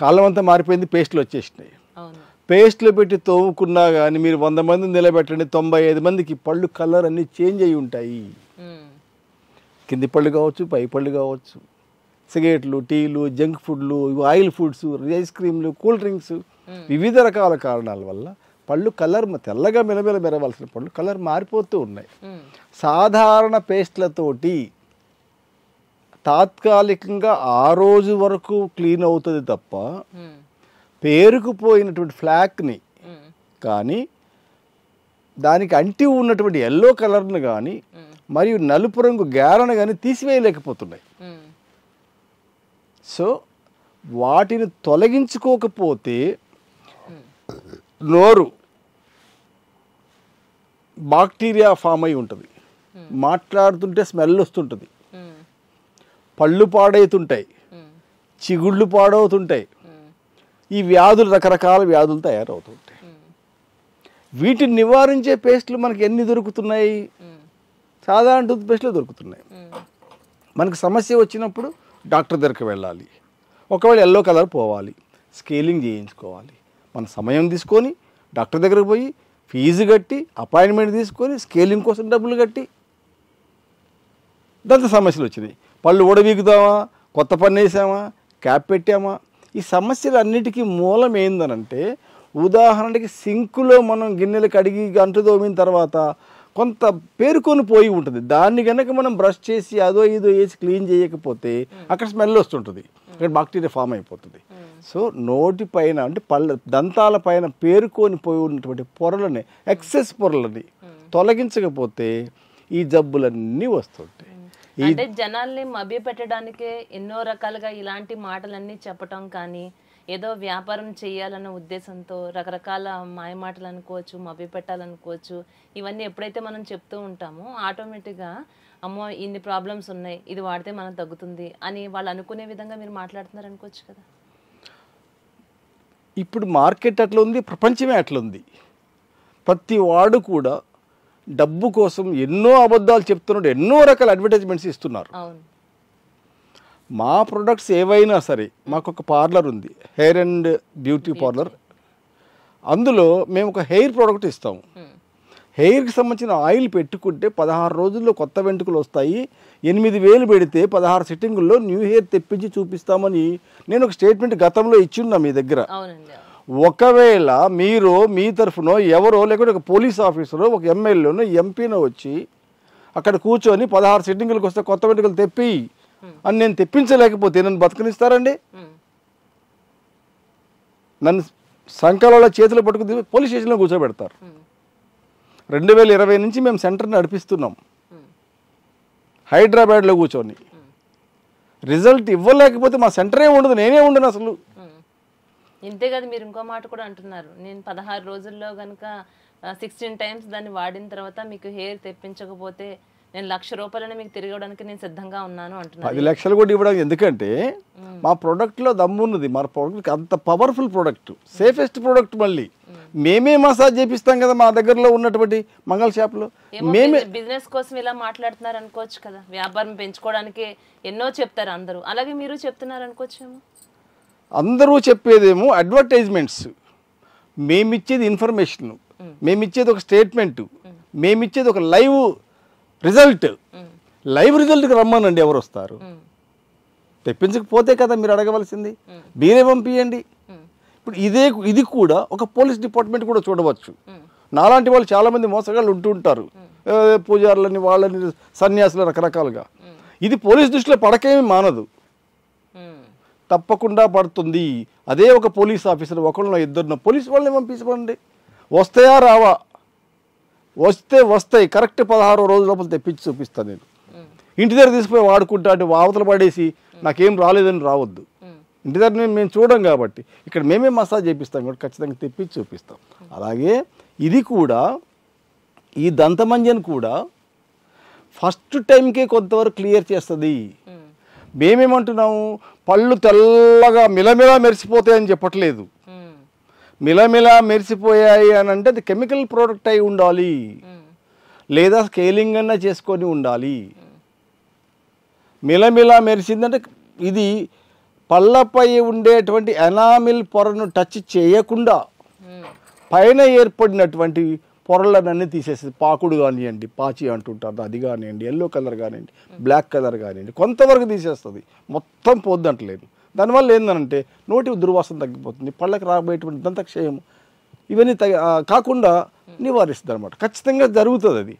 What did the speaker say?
కాలం అంతా మారిపోయింది, పేస్టులు వచ్చేసినాయి. పేస్టులు పెట్టి తోముకున్నా కానీ మీరు 100 మంది నిలబెట్టండి, 95 మందికి పళ్ళు కలర్ అన్నీ చేంజ్ అయి ఉంటాయి. కింది పళ్ళు కావచ్చు, పై పళ్ళు కావచ్చు, సిగరెట్లు, టీలు, జంక్ ఫుడ్లు, ఆయిల్ ఫుడ్స్, ఐస్ క్రీమ్లు, కూల్ డ్రింక్స్, వివిధ రకాల కారణాల వల్ల పళ్ళు కలర్ తెల్లగా మెరవలసిన పళ్ళు కలర్ మారిపోతూ ఉన్నాయి. సాధారణ పేస్ట్లతోటి తాత్కాలికంగా ఆ రోజు వరకు క్లీన్ అవుతుంది తప్ప పేరుకుపోయినటువంటి ఫ్లాక్ని కానీ దానికి అంటి ఉన్నటువంటి ఎల్లో కలర్ను కానీ మరియు నలుపు రంగు గ్యారను కానీ తీసివేయలేకపోతున్నాయి. సో వాటిని తొలగించుకోకపోతే నోరు బాక్టీరియా ఫామ్ అయి ఉంటుంది, మాట్లాడుతుంటే స్మెల్ వస్తుంటుంది, పళ్ళు పాడవుతుంటాయి, చిగుళ్ళు పాడవుతుంటాయి, ఈ వ్యాధులు రకరకాల వ్యాధులు తయారవుతుంటాయి. వీటిని నివారించే పేస్టులు మనకి ఎన్ని దొరుకుతున్నాయి? సాధారణ టూత్ పేస్టులు దొరుకుతున్నాయి. మనకు సమస్య వచ్చినప్పుడు డాక్టర్ దగ్గరికి వెళ్ళాలి, ఒకవేళ ఎల్లో కలర్ పోవాలి, స్కేలింగ్ చేయించుకోవాలి. మన సమయం తీసుకొని డాక్టర్ దగ్గరకు పోయి ఫీజు కట్టి అపాయింట్మెంట్ తీసుకొని స్కేలింగ్ కోసం డబ్బులు కట్టి దంత సమస్యలు వచ్చినాయి. పళ్ళు ఊడబీగుతామా, కొత్త పన్ను వేసామా, క్యాప్ పెట్టామా, ఈ సమస్యలు అన్నిటికీ మూలం ఏందనంటే ఉదాహరణకి సింకులో మనం గిన్నెలు కడిగి గంట తోమిన తర్వాత కొంత పేరుకొని పోయి ఉంటుంది. దాన్ని కనుక మనం బ్రష్ చేసి అదో ఇదో వేసి క్లీన్ చేయకపోతే అక్కడ స్మెల్ వస్తుంటుంది, అక్కడ బాక్టీరియా ఫామ్ అయిపోతుంది. సో నోటి పైన అంటే దంతాల పైన పేరుకొని పోయి ఉన్నటువంటి పొరలని, ఎక్సెస్ పొరలని తొలగించకపోతే ఈ జబ్బులన్నీ వస్తుంటాయి. అంటే జనాల్ని మభ్య పెట్టడానికే ఎన్నో రకాలుగా ఇలాంటి మాటలన్నీ చెప్పటం కానీ ఏదో వ్యాపారం చేయాలన్న ఉద్దేశంతో రకరకాల మాయమాటలు అనుకోవచ్చు, మభ్య పెట్టాలనుకోవచ్చు, ఇవన్నీ ఎప్పుడైతే మనం చెప్తూ ఉంటామో ఆటోమేటిక్గా అమ్మో ఇన్ని ప్రాబ్లమ్స్ ఉన్నాయి, ఇది వాడితే మనం తగ్గుతుంది అని వాళ్ళు అనుకునే విధంగా మీరు మాట్లాడుతున్నారు అనుకోవచ్చు కదా. ఇప్పుడు మార్కెట్ అట్లా ఉంది, ప్రపంచమే అట్లా ఉంది. ప్రతి వాడు కూడా డబ్బు కోసం ఎన్నో అబద్ధాలు చెప్తున్నాడు, ఎన్నో రకాల అడ్వర్టైజ్మెంట్స్ ఇస్తున్నారు. మా ప్రొడక్ట్స్ ఏవైనా సరే, మాకు ఒక పార్లర్ ఉంది, హెయిర్ అండ్ బ్యూటీ పార్లర్. అందులో మేము ఒక హెయిర్ ప్రోడక్ట్ ఇస్తాము. హెయిర్కి సంబంధించిన ఆయిల్ పెట్టుకుంటే 16 రోజుల్లో కొత్త వెంట్రుకలు వస్తాయి, 8,000 పెడితే 16 సిట్టింగుల్లో న్యూ హెయిర్ తెప్పించి చూపిస్తామని నేను ఒక స్టేట్మెంట్ గతంలో ఇచ్చిందా మీ దగ్గర. ఒకవేళ మీరు మీ తరఫునో ఎవరో లేకుంటే ఒక పోలీస్ ఆఫీసరో ఒక ఎమ్మెల్యేనో ఎంపీనో వచ్చి అక్కడ కూర్చొని 16 సిట్టింగులకు వస్తే కొత్త వెంట్రుకలు తెప్పి అని నేను తెప్పించలేకపోతే నన్ను బతకనిస్తారండి? నన్ను సంకలలో చేతులు పట్టుకుని పోలీస్ స్టేషన్లో కూర్చోబెడతారు. 2020 నుంచి మేము సెంటర్ నడిపిస్తున్నాం హైదరాబాద్లో కూర్చొని. రిజల్ట్ ఇవ్వలేకపోతే మా సెంటరే ఉండదు, నేనే ఉండను అసలు. ఇంతే కదా, మీరు ఇంకో మాట కూడా అంటున్నారు, నేను 16 రోజుల్లో కనుక 16 టైమ్స్ దాన్ని వాడిన తర్వాత మీకు హెయిర్ తెప్పించకపోతే నేను 1,00,000 రూపాయలని మీకు తిరిగి ఇవ్వడానికి నేను సిద్ధంగా ఉన్నాను అంటున్నాను. 10 లక్షలు కూడా ఇవ్వడానికి, ఎందుకంటే మా ప్రోడక్ట్లో దమ్మున్నది. మా ప్రోడక్ట్ అంత పవర్ఫుల్ ప్రోడక్ట్, సేఫెస్ట్ ప్రోడక్ట్. మళ్ళీ మేమే మసాజ్ చేపిస్తాం కదా మా దగ్గరలో ఉన్నటువంటి మంగళ షాప్లో. మేమే బిజినెస్ కోసం ఇలా మాట్లాడుతున్నారు అనుకోవచ్చు కదా, వ్యాపారం పెంచుకోవడానికి ఎన్నో చెప్తారు అందరూ, అలాగే మీరు చెప్తున్నారు అనుకోవచ్చేమో. అందరూ చెప్పేదేమో అడ్వర్టైజ్మెంట్స్, మేమిచ్చేది ఇన్ఫర్మేషన్, మేమిచ్చేది ఒక స్టేట్మెంట్, మేమిచ్చేది ఒక లైవ్ రిజల్ట్. లైవ్ రిజల్ట్కి రమ్మనండి, ఎవరు వస్తారు? తెప్పించకపోతే కదా మీరు అడగవలసింది, మీరే పంపించండి. ఇప్పుడు ఇది కూడా ఒక పోలీస్ డిపార్ట్మెంట్ కూడా చూడవచ్చు. నాలాంటి వాళ్ళు చాలామంది మోసగాళ్ళు ఉంటూ ఉంటారు, పూజారులని, వాళ్ళని, సన్యాసులు, రకరకాలుగా. ఇది పోలీస్ దృష్టిలో పడకేమీ మానదు, తప్పకుండా పడుతుంది. అదే ఒక పోలీస్ ఆఫీసర్ ఒకళ్ళనో ఇద్దరినో పోలీస్ వాళ్ళని పంపించండి, వస్తాయా రావా? వస్తాయి. కరెక్ట్ 16 రోజుల లోపల తెప్పించి చూపిస్తాను నేను. ఇంటి దగ్గర తీసుకుపోయి వాడుకుంటా అంటే అవతల పడేసి నాకేం రాలేదని రావద్దు. ఇంటి దగ్గర మేము చూడం కాబట్టి ఇక్కడ మేమే మసాజ్ చేపిస్తాం కాబట్టి ఖచ్చితంగా తెప్పించి చూపిస్తాం. అలాగే ఇది కూడా, ఈ దంతమంజన్ కూడా ఫస్ట్ టైంకే కొంతవరకు క్లియర్ చేస్తుంది. మేమేమంటున్నాము, పళ్ళు తెల్లగా మిలమిలా మెరిసిపోతాయని చెప్పట్లేదు. మిలమిలా మెరిసిపోయాయి అని అంటే అది కెమికల్ ప్రోడక్ట్ అయి ఉండాలి, లేదా స్కేలింగ్ అన్నా చేసుకొని ఉండాలి. మిలమిలా మెరిసిందంటే ఇది పళ్ళపై ఉండేటువంటి ఎనామిల్ పొరను టచ్ చేయకుండా పైన ఏర్పడినటువంటి పొరలనన్నీ తీసేస్తుంది. పాకుడు కానివ్వండి, పాచి అంటుంటారు, అది కానివ్వండి, ఎల్లో కలర్ కానివ్వండి, బ్లాక్ కలర్ కానివ్వండి, కొంతవరకు తీసేస్తుంది, మొత్తం పోద్దంటలేదు. దానివల్ల ఏంటంటే నోటి దుర్వాసన తగ్గిపోతుంది, పళ్ళకి రాబోయేటువంటి దంతక్షయం ఇవన్నీ కాకుండా నివారిస్తుంది అనమాట. ఖచ్చితంగా జరుగుతుంది అది.